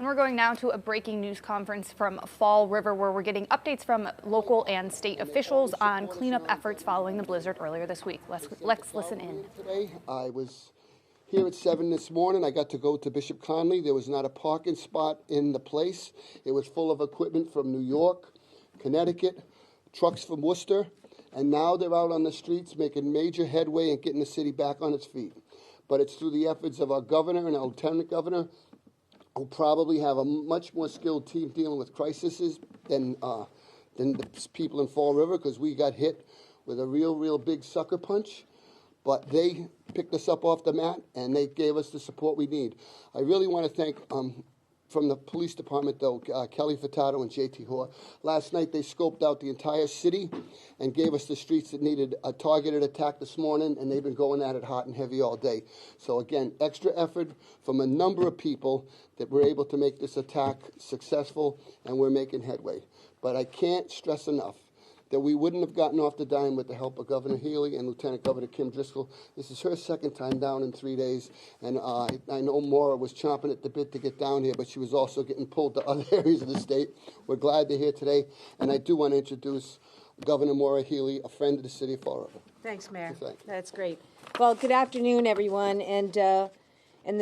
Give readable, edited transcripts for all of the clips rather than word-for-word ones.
And we're going now to a breaking news conference from Fall River, where we're getting updates from local and state officials on cleanup efforts following the blizzard earlier this week. Let's listen in. Today, I was here at 7 this morning. I got to go to Bishop Conley. There was not a parking spot in the place. It was full of equipment from New York, Connecticut, trucks from Worcester, and now they're out on the streets making major headway and getting the city back on its feet. But it's through the efforts of our governor and our lieutenant governor, who probably have a much more skilled team dealing with crises than the people in Fall River, because we got hit with a real big sucker punch. But they picked us up off the mat, and they gave us the support we need. I really want to thank, from the police department, though, Kelly Furtado and J.T. Hoare. Last night, they scoped out the entire city and gave us the streets that needed a targeted attack this morning, and they've been going at it hot and heavy all day. So, again, extra effort from a number of people that were able to make this attack successful, and we're making headway. But I can't stress enough that we wouldn't have gotten off the dime with the help of Governor Healey and Lieutenant Governor Kim Driscoll. This is her second time down in 3 days, and I know Maura was chomping at the bit to get down here, but she was also getting pulled to other areas of the state. We're glad they're here today, and I do want to introduce Governor Maura Healey, a friend of the city of Fall River. Thanks, Mayor. That's great. Well, good afternoon, everyone, and the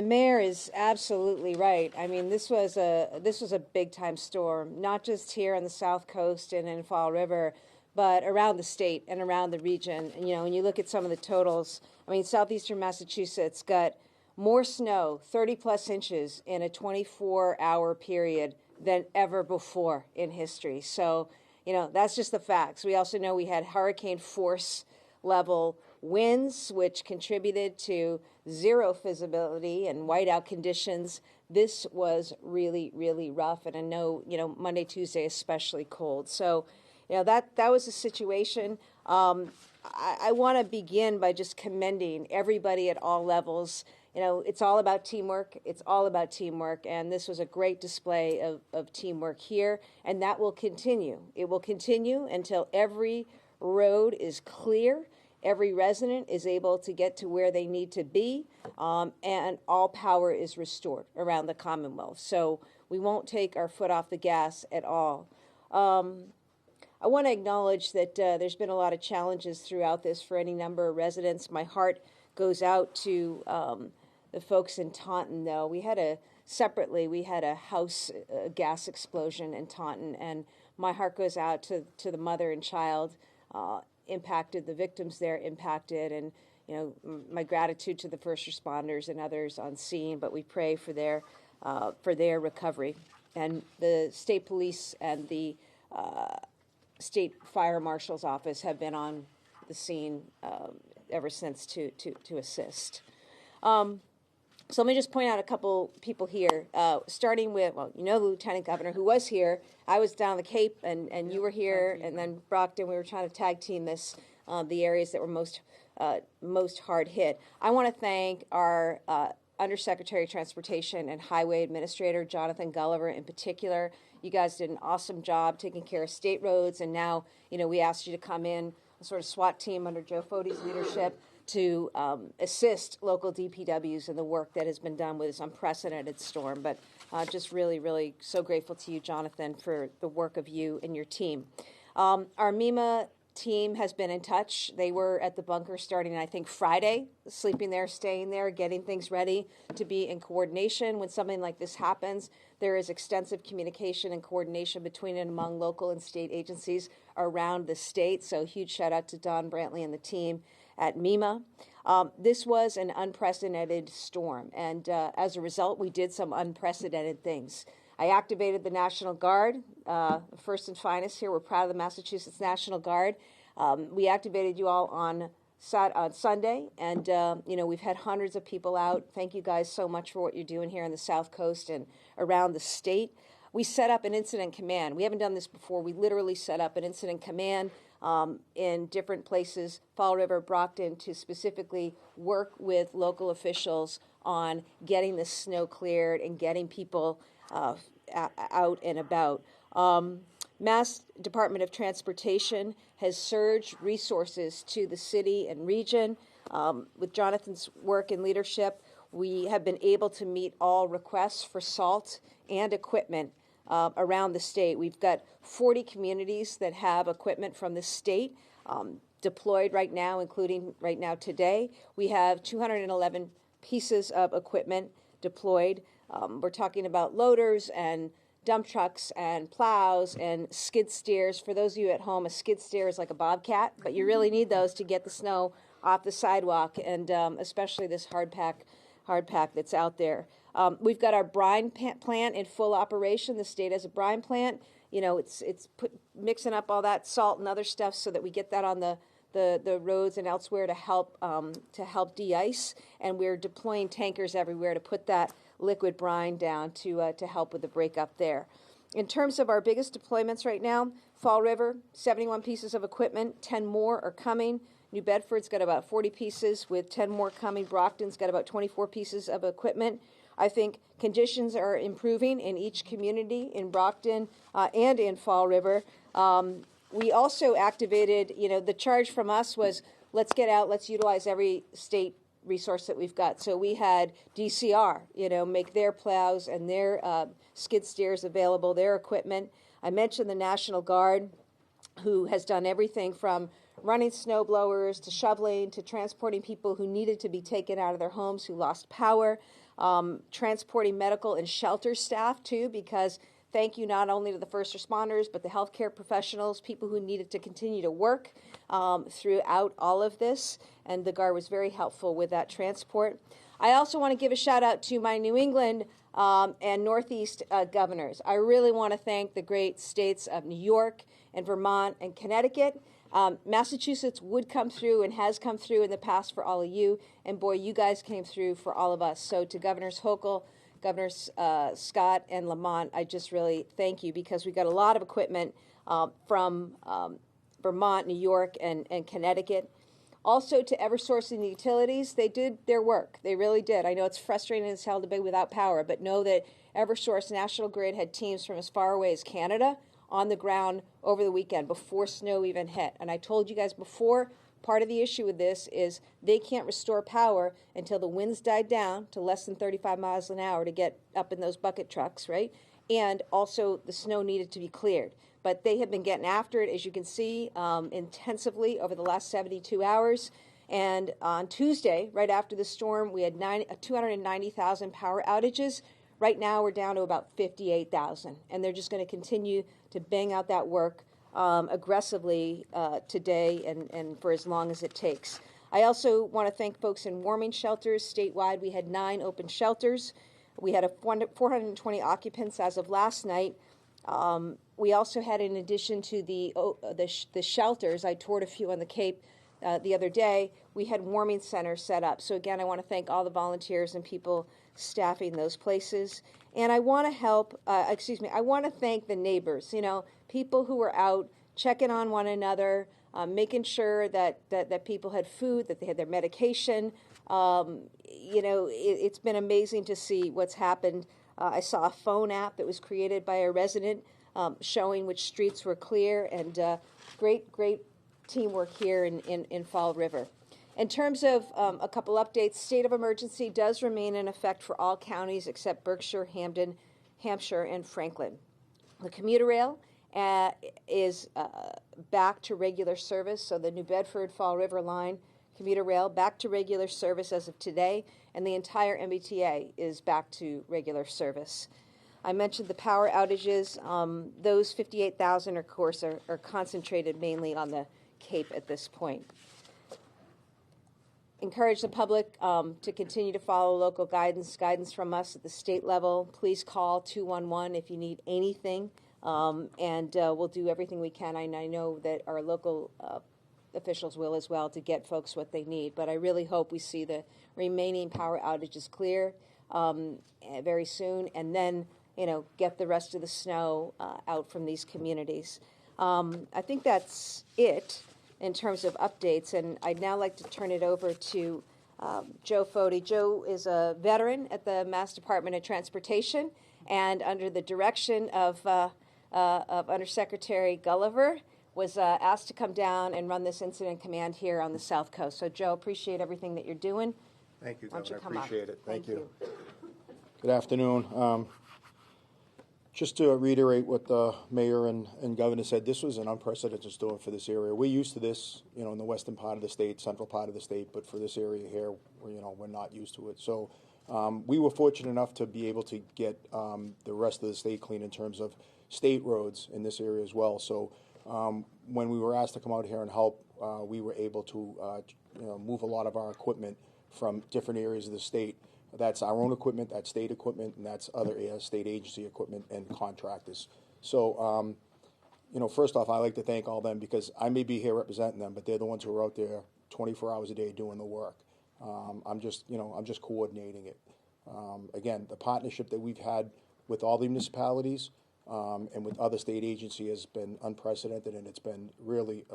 mayor is absolutely right. I mean, this was a big time storm, not just here on the South Coast and in Fall River, but around the state and around the region. And, you know, when you look at some of the totals, I mean, southeastern Massachusetts got more snow, 30-plus inches in a 24-hour period than ever before in history. So, you know, that's just the facts. We also know we had hurricane force level winds, which contributed to zero visibility and whiteout conditions. This was really rough, and I know, you know, Monday, Tuesday especially cold. So, you know, that was a situation. I want to begin by just commending everybody at all levels. You know, it's all about teamwork. It's all about teamwork, and this was a great display of teamwork here, and that will continue. It will continue until every road is clear, every resident is able to get to where they need to be, and all power is restored around the Commonwealth. So we won't take our foot off the gas at all. I want to acknowledge that there's been a lot of challenges throughout this for any number of residents. My heart goes out to the folks in Taunton, though. We had a house gas explosion in Taunton, and my heart goes out to the mother and child impacted, the victims there impacted, and, you know, my gratitude to the first responders and others on scene, but we pray for their recovery. And the state police and the State Fire Marshal's office have been on the scene ever since to assist. So let me just point out a couple people here, starting with, well, you know, the Lieutenant Governor who was here. I was down the Cape, and you were here, and then Brockton. We were trying to tag team this, the areas that were most hard hit. I want to thank our Undersecretary of Transportation and Highway Administrator, Jonathan Gulliver in particular. You guys did an awesome job taking care of state roads, and now, you know, we asked you to come in, a sort of SWAT team under Joe Fode's leadership, to assist local DPWs in the work that has been done with this unprecedented storm. But just really so grateful to you, Jonathan, for the work of you and your team. Our MEMA team has been in touch. They were at the bunker starting, I think, Friday, sleeping there, staying there, getting things ready to be in coordination. When something like this happens, there is extensive communication and coordination between and among local and state agencies around the state. So huge shout out to Don Brantley and the team at MEMA. This was an unprecedented storm, and as a result, we did some unprecedented things. I activated the National Guard, first and finest here. We're proud of the Massachusetts National Guard. We activated you all on Sunday, and you know, we've had hundreds of people out. Thank you guys so much for what you're doing here on the South Coast and around the state. We set up an incident command. We haven't done this before. We literally set up an incident command in different places, Fall River, Brockton, to specifically work with local officials on getting the snow cleared and getting people out and about. Mass Department of Transportation has surged resources to the city and region. With Jonathan's work and leadership, we have been able to meet all requests for salt and equipment around the state. We've got 40 communities that have equipment from the state deployed right now, including right now today. We have 211 pieces of equipment deployed. We're talking about loaders and dump trucks and plows and skid steers. For those of you at home, a skid steer is like a bobcat, but you really need those to get the snow off the sidewalk, and especially this hard pack that's out there. We've got our brine plant in full operation. The state has a brine plant. You know, it's mixing up all that salt and other stuff so that we get that on the roads and elsewhere to help de-ice. And we're deploying tankers everywhere to put that liquid brine down to help with the breakup there. In terms of our biggest deployments right now, Fall River, 71 pieces of equipment, 10 more are coming. New Bedford's got about 40 pieces with 10 more coming. Brockton's got about 24 pieces of equipment. I think conditions are improving in each community, in Brockton and in Fall River. We also activated, the charge from us was, let's get out, let's utilize every state resource that we've got. So we had DCR, make their plows and their skid steers available, their equipment. I mentioned the National Guard, who has done everything from running snow blowers to shoveling to transporting people who needed to be taken out of their homes who lost power, transporting medical and shelter staff too, because thank you not only to the first responders, but the healthcare professionals, people who needed to continue to work throughout all of this, and the Guard was very helpful with that transport. I also want to give a shout out to my New England and Northeast governors. I really want to thank the great states of New York and Vermont and Connecticut. Massachusetts would come through and has come through in the past for all of you, and boy, you guys came through for all of us. So to Governors Hochul, Governors Scott and Lamont, I just really thank you, because we got a lot of equipment from Vermont, New York, and Connecticut. Also to Eversource and the utilities, they did their work. They really did. I know it's frustrating as hell to be without power, but know that Eversource National Grid had teams from as far away as Canada on the ground over the weekend before snow even hit. And I told you guys before, part of the issue with this is they can't restore power until the winds died down to less than 35 miles an hour to get up in those bucket trucks, right? And also the snow needed to be cleared. But they have been getting after it, as you can see, intensively over the last 72 hours. And on Tuesday, right after the storm, we had 290,000 power outages. Right now, we're down to about 58,000. And they're just going to continue to bang out that work aggressively today and for as long as it takes. I also want to thank folks in warming shelters. Statewide, we had 9 open shelters. We had 420 occupants as of last night. We also had, in addition to the shelters, I toured a few on the Cape the other day, we had warming centers set up. So again, I want to thank all the volunteers and people staffing those places. And I want to I want to thank the neighbors, people who were out checking on one another, making sure that people had food, that they had their medication. It's been amazing to see what's happened. I saw a phone app that was created by a resident showing which streets were clear, and great teamwork here in Fall River. In terms of a couple updates, state of emergency does remain in effect for all counties except Berkshire, Hampden, Hampshire, and Franklin. The commuter rail is back to regular service, so the New Bedford Fall River line commuter rail back to regular service as of today, and the entire MBTA is back to regular service. I mentioned the power outages. Those 58,000, of course, are concentrated mainly on the Cape at this point. Encourage the public to continue to follow local guidance from us at the state level. Please call 211 if you need anything, and we'll do everything we can. I know that our local officials will as well to get folks what they need, but I really hope we see the remaining power outages clear very soon, and then get the rest of the snow out from these communities. I think that's it in terms of updates, and I'd now like to turn it over to Joe Foti. Joe is a veteran at the Mass Department of Transportation, and under the direction of Undersecretary Gulliver, was asked to come down and run this incident command here on the South Coast. So, Joe, appreciate everything that you're doing. Thank you, Why don't you Governor. I come up? appreciate it. Thank you. you. Good afternoon. Just to reiterate what the mayor and governor said, this was an unprecedented storm for this area. We're used to this, in the western part of the state, central part of the state, but for this area here, we're not used to it. So we were fortunate enough to be able to get the rest of the state clean in terms of state roads in this area as well. So when we were asked to come out here and help, we were able to move a lot of our equipment from different areas of the state. That's our own equipment, that's state equipment, and that's other state agency equipment and contractors. So, first off, I like to thank all of them because I may be here representing them, but they're the ones who are out there 24 hours a day doing the work. I'm just coordinating it. Again, the partnership that we've had with all the municipalities and with other state agencies has been unprecedented, and it's been really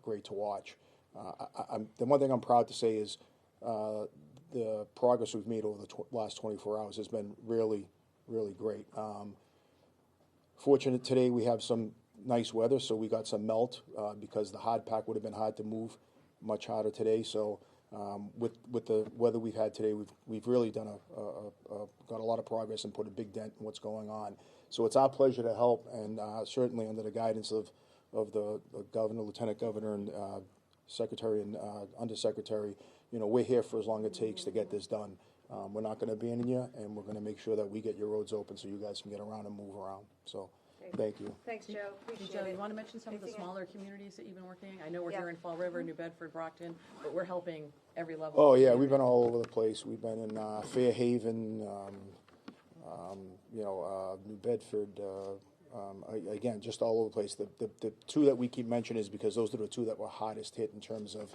great to watch. The one thing I'm proud to say is the progress we've made over the last 24 hours has been really, really great. Fortunate today we have some nice weather, so we got some melt because the hard pack would have been hard to move, much harder today. So with the weather we've had today, we've really done got a lot of progress and put a big dent in what's going on. So it's our pleasure to help, and certainly under the guidance of the governor, lieutenant governor, and secretary and undersecretary. We're here for as long as it takes to get this done. We're not going to abandon you, and we're going to make sure that we get your roads open so you guys can get around and move around. So, thank you. Thanks, Joe. Appreciate Joe, it. you want to mention some of the smaller communities that you've been working? I know we're here in Fall River, New Bedford, Brockton, but we're helping every level. Oh yeah, we've been all over the place. We've been in Fairhaven, New Bedford. Again, just all over the place. The two that we keep mentioning is because those are the two that were hardest hit in terms of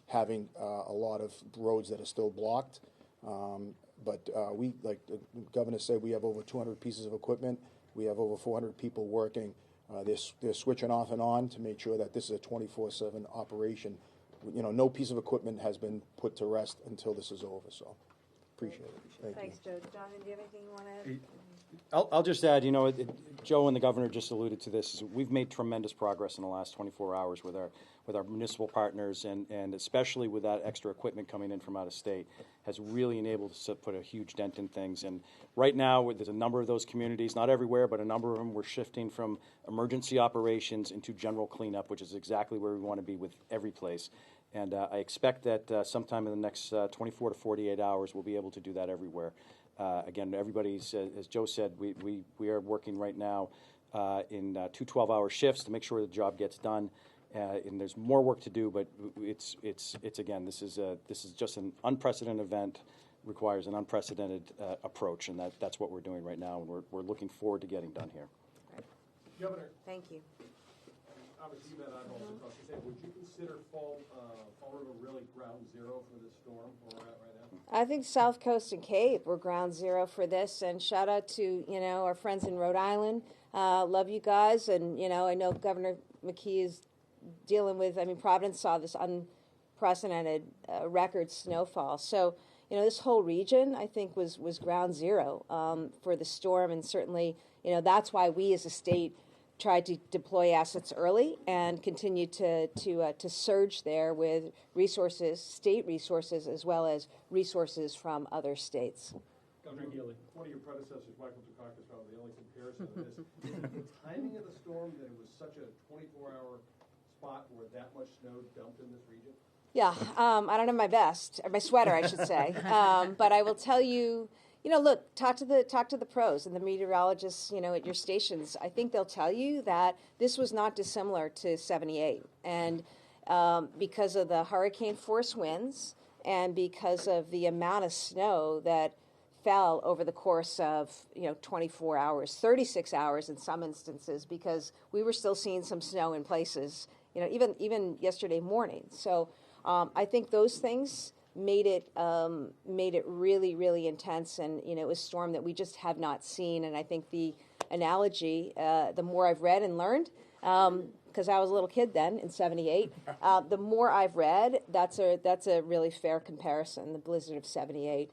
having a lot of roads that are still blocked. But we, like the governor said, we have over 200 pieces of equipment. We have over 400 people working. They're switching off and on to make sure that this is a 24/7 operation. No piece of equipment has been put to rest until this is over. So, appreciate it. Thanks, Joe. Jonathan, do you have anything you want to add? I'll just add, Joe and the governor just alluded to this. We've made tremendous progress in the last 24 hours with our municipal partners, and especially with that extra equipment coming in from out of state, has really enabled us to put a huge dent in things. And right now, there's a number of those communities, not everywhere, but a number of them, we're shifting from emergency operations into general cleanup, which is exactly where we want to be with every place. And I expect that sometime in the next 24 to 48 hours, we'll be able to do that everywhere. Again, everybody's, as Joe said, we are working right now in 2 12-hour shifts to make sure the job gets done. And there's more work to do, but it's again, this is just an unprecedented event, requires an unprecedented approach, and that's what we're doing right now, and we're looking forward to getting done here. Right. Governor, Thank you. obviously you've had eyeballs across the state. Would you consider Fall River really ground zero for this storm where we're at right now? I think South Coast and Cape were ground zero for this, and shout out to our friends in Rhode Island. Love you guys, and I know Governor McKee is dealing with. Providence saw this unprecedented record snowfall. So this whole region, I think, was ground zero for the storm, and certainly that's why we as a state tried to deploy assets early and continue to surge there with resources, state resources, as well as resources from other states. Governor Healey, one of your predecessors, Michael Dukakis, probably the only comparison to this. Is the timing of the storm that it was such a 24-hour spot where that much snow dumped in this region? Yeah, I don't have my vest, or my sweater, I should say. But I will tell you, look, talk to the pros and the meteorologists, at your stations. I think they'll tell you that this was not dissimilar to 78. And because of the hurricane force winds and because of the amount of snow that fell over the course of 24 hours, 36 hours in some instances, because we were still seeing some snow in places, even yesterday morning. So I think those things made it really, really intense, and it was a storm that we just have not seen. And I think the analogy, the more I've read and learned, because I was a little kid then in 78, the more I've read, that's a really fair comparison. The blizzard of 78.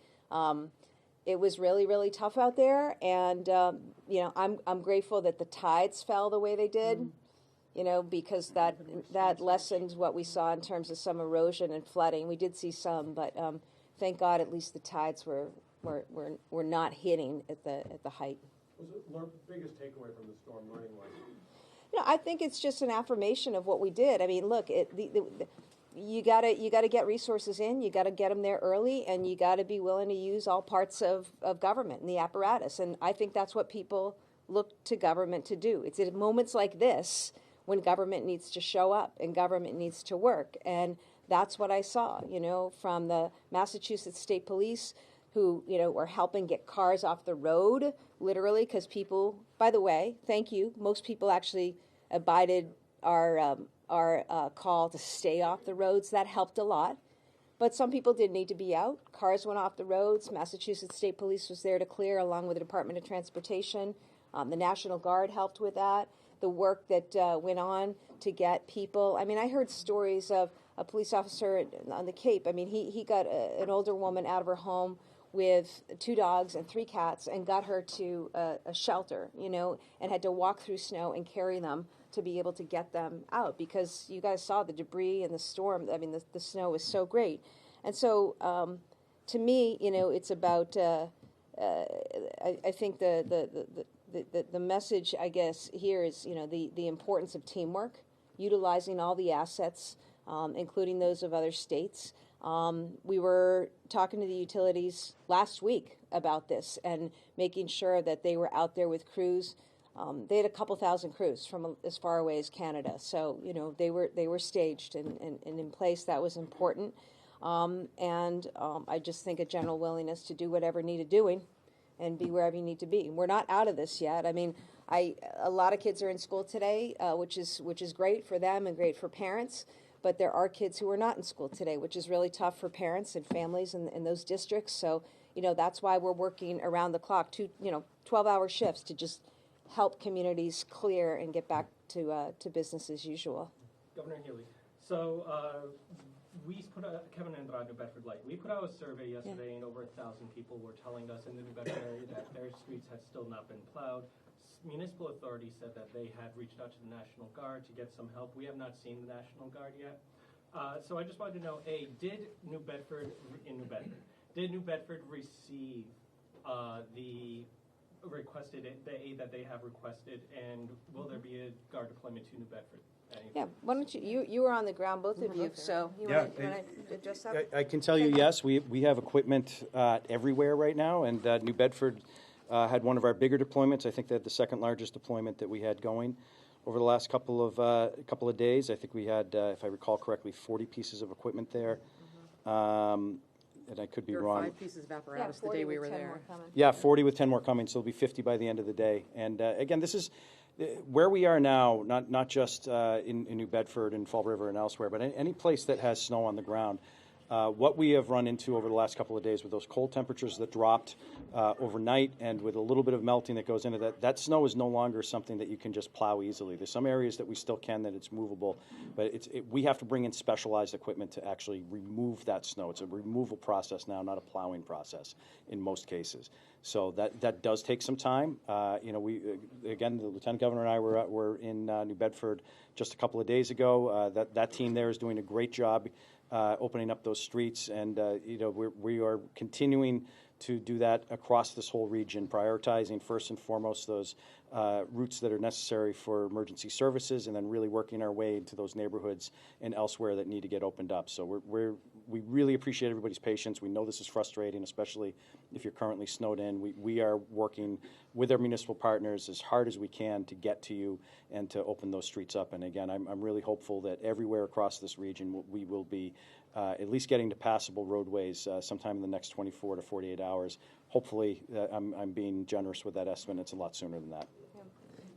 It was really, really tough out there, and I'm grateful that the tides fell the way they did. Because that lessened what we saw in terms of some erosion and flooding. We did see some, but thank God at least the tides were not hitting at the height. What was the biggest takeaway from the storm, learning-wise? I think it's just an affirmation of what we did. I mean, look, you gotta get resources in. You gotta get them there early, and you gotta be willing to use all parts of government and the apparatus. And I think that's what people look to government to do. It's at moments like this when government needs to show up and government needs to work. And that's what I saw, from the Massachusetts State Police, who, were helping get cars off the road, literally, because people, by the way, thank you, most people actually abided our call to stay off the roads. That helped a lot. But some people did need to be out. Cars went off the roads. Massachusetts State Police was there to clear, along with the Department of Transportation. The National Guard helped with that. The work that went on to get people. I mean, I heard stories of a police officer on the Cape. I mean, he got an older woman out of her home with 2 dogs and 3 cats and got her to a shelter, and had to walk through snow and carry them to be able to get them out, because you guys saw the debris and the storm. I mean, the snow was so great. And so to me, it's about, I think the message, I guess, here is, the importance of teamwork, utilizing all the assets, including those of other states. We were talking to the utilities last week about this and making sure that they were out there with crews. They had a couple thousand crews from as far away as Canada, so they were staged and in place. That was important, and I just think a general willingness to do whatever needed doing, and be wherever you need to be. We're not out of this yet. I mean, a lot of kids are in school today, which is great for them and great for parents. But there are kids who are not in school today, which is really tough for parents and families in those districts. So, that's why we're working around the clock, 12-hour shifts to just help communities clear and get back to business as usual. Governor Healey, so Kevin and New Bedford Light, we put out a survey yesterday, and over 1,000 people were telling us in the New Bedford area that their streets had still not been plowed. Municipal authorities said that they had reached out to the National Guard to get some help. We have not seen the National Guard yet. So I just wanted to know, did New Bedford receive the aid that they have requested, and will there be a Guard deployment to New Bedford? Yeah, why don't you were on the ground, both of you, so you want to address that? I can tell you, yes, we have equipment everywhere right now, and New Bedford had one of our bigger deployments. I think they had the second largest deployment that we had going over the last couple of days. I think we had, if I recall correctly, 40 pieces of equipment there. And I could be There were wrong. 5 pieces of apparatus the day we were there. Yeah, 40 with 10 more coming, so it'll be 50 by the end of the day. And again, this is where we are now, not just in New Bedford and Fall River and elsewhere, but any place that has snow on the ground. What we have run into over the last couple of days with those cold temperatures that dropped overnight, and with a little bit of melting that goes into that snow is no longer something that you can just plow easily. There's some areas that we still can, that it's movable, but we have to bring in specialized equipment to actually remove that snow. It's a removal process now, not a plowing process in most cases. So that does take some time. Again, the Lieutenant Governor and I were in New Bedford just a couple of days ago. That team there is doing a great job opening up those streets, and we are continuing to do that across this whole region, prioritizing first and foremost those routes that are necessary for emergency services, and then really working our way into those neighborhoods and elsewhere that need to get opened up. So we really appreciate everybody's patience. We know this is frustrating, especially if you're currently snowed in. We are working with our municipal partners as hard as we can to get to you and to open those streets up. And again, I'm really hopeful that everywhere across this region we will be at least getting to passable roadways sometime in the next 24 to 48 hours. Hopefully, I'm being generous with that estimate. It's a lot sooner than that.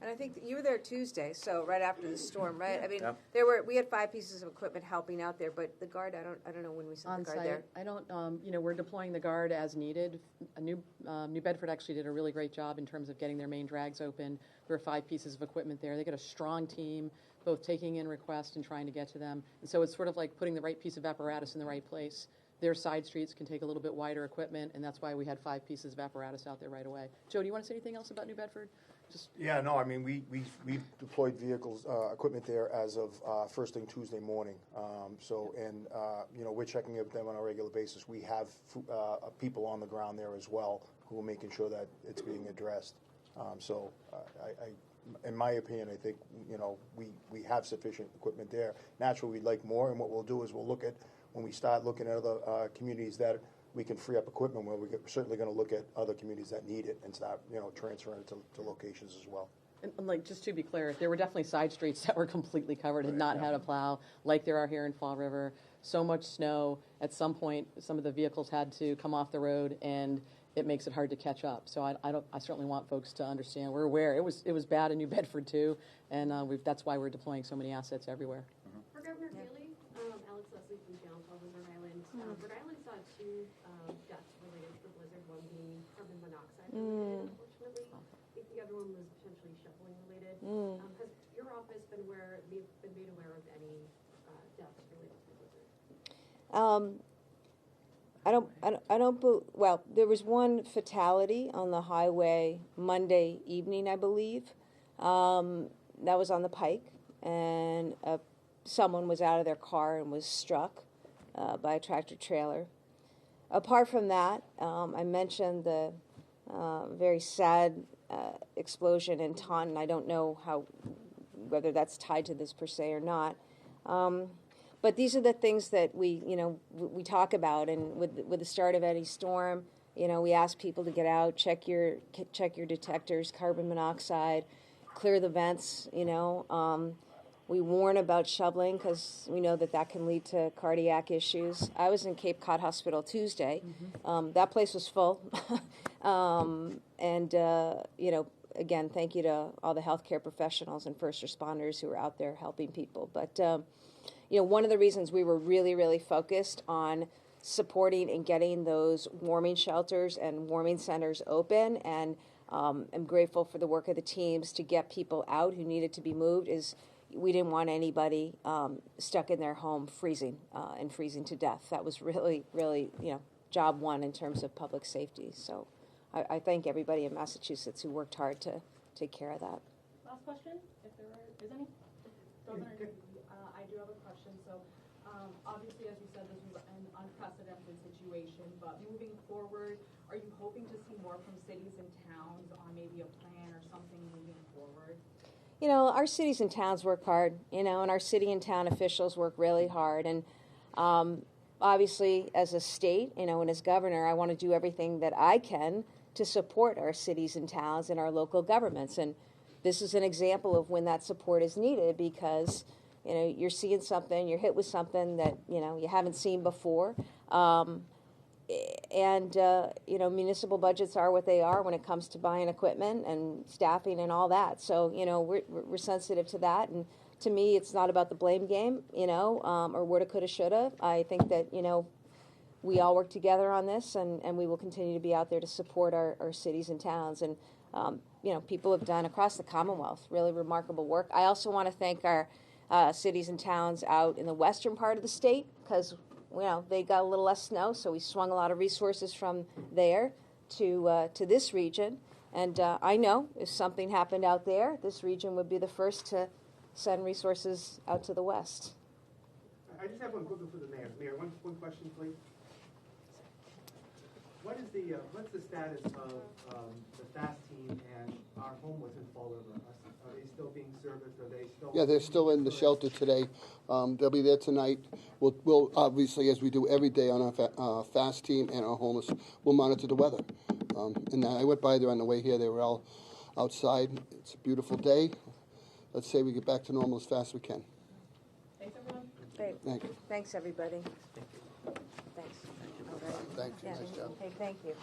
And I think you were there Tuesday, so right after the storm, right? I mean, we had 5 pieces of equipment helping out there, but the Guard, I don't know when we sent the Guard there. I don't, we're deploying the Guard as needed. New Bedford actually did a really great job in terms of getting their main drags open. There were 5 pieces of equipment there. They got a strong team, both taking in requests and trying to get to them. And so it's sort of like putting the right piece of apparatus in the right place. Their side streets can take a little bit wider equipment, and that's why we had 5 pieces of apparatus out there right away. Joe, do you want to say anything else about New Bedford? Yeah, no, I mean, we've deployed vehicles, equipment there as of first thing Tuesday morning. We're checking with them on a regular basis. We have people on the ground there as well who are making sure that it's being addressed. In my opinion, I think, we have sufficient equipment there. Naturally, we'd like more, and what we'll do is we'll look at, when we start looking at other communities that we can free up equipment, we're certainly going to look at other communities that need it and start, transferring it to locations as well. And like, just to be clear, there were definitely side streets that were completely covered and not had a plow, like there are here in Fall River. So much snow, at some point, some of the vehicles had to come off the road, and it makes it hard to catch up. So I certainly want folks to understand. We're aware it was bad in New Bedford too, and that's why we're deploying so many assets everywhere. For Governor Healey, Alex Leslie from Channel 12 Rhode Island. Rhode Island saw 2 deaths related to the blizzard, one being carbon monoxide related, unfortunately. I think the other one was potentially shoveling related. Has your office been made aware of any deaths related to the blizzard? Well, there was one fatality on the highway Monday evening, I believe. That was on the Pike, and someone was out of their car and was struck by a tractor trailer. Apart from that, I mentioned the very sad explosion in Taunton. I don't know whether that's tied to this per se or not. But these are the things that we talk about, and with the start of any storm, we ask people to get out, check your detectors, carbon monoxide, clear the vents. We warn about shoveling because we know that can lead to cardiac issues. I was in Cape Cod Hospital Tuesday. That place was full, again, thank you to all the healthcare professionals and first responders who are out there helping people. But one of the reasons we were really, really focused on supporting and getting those warming shelters and warming centers open, and I'm grateful for the work of the teams to get people out who needed to be moved, is we didn't want anybody stuck in their home freezing and freezing to death. That was really, really, job one in terms of public safety. So I thank everybody in Massachusetts who worked hard to take care of that. Last question, if there is any. Governor, I do have a question. So obviously, as you said, this was an unprecedented situation, but moving forward, are you hoping to see more from cities and towns on maybe a plan or something moving forward? Our cities and towns work hard, and our city and town officials work really hard. And obviously, as a state, and as governor, I want to do everything that I can to support our cities and towns and our local governments. And this is an example of when that support is needed, because you're seeing something, you're hit with something that you haven't seen before. Municipal budgets are what they are when it comes to buying equipment and staffing and all that. So, we're sensitive to that. And to me, it's not about the blame game, or woulda, coulda, shoulda. I think that, we all work together on this, and we will continue to be out there to support our cities and towns. And, people have done across the Commonwealth really remarkable work. I also want to thank our cities and towns out in the western part of the state, because they got a little less snow, so we swung a lot of resources from there to this region. And I know if something happened out there, this region would be the first to send resources out to the west. I just have one quick one for the mayor. Mayor, one question, please. What's the status of the FAST team and our homeless in Fall River? Are they still being serviced? Are they still? Yeah, they're still in the shelter today. They'll be there tonight. We'll obviously, as we do every day on our FAST team and our homeless, we'll monitor the weather. And I went by there on the way here. They were all outside. It's a beautiful day. Let's say we get back to normal as fast as we can. Thanks, everyone. Great. Thank you. Thanks, everybody. Thanks. All right. Thank you. Yeah. Nice job. Okay, thank you.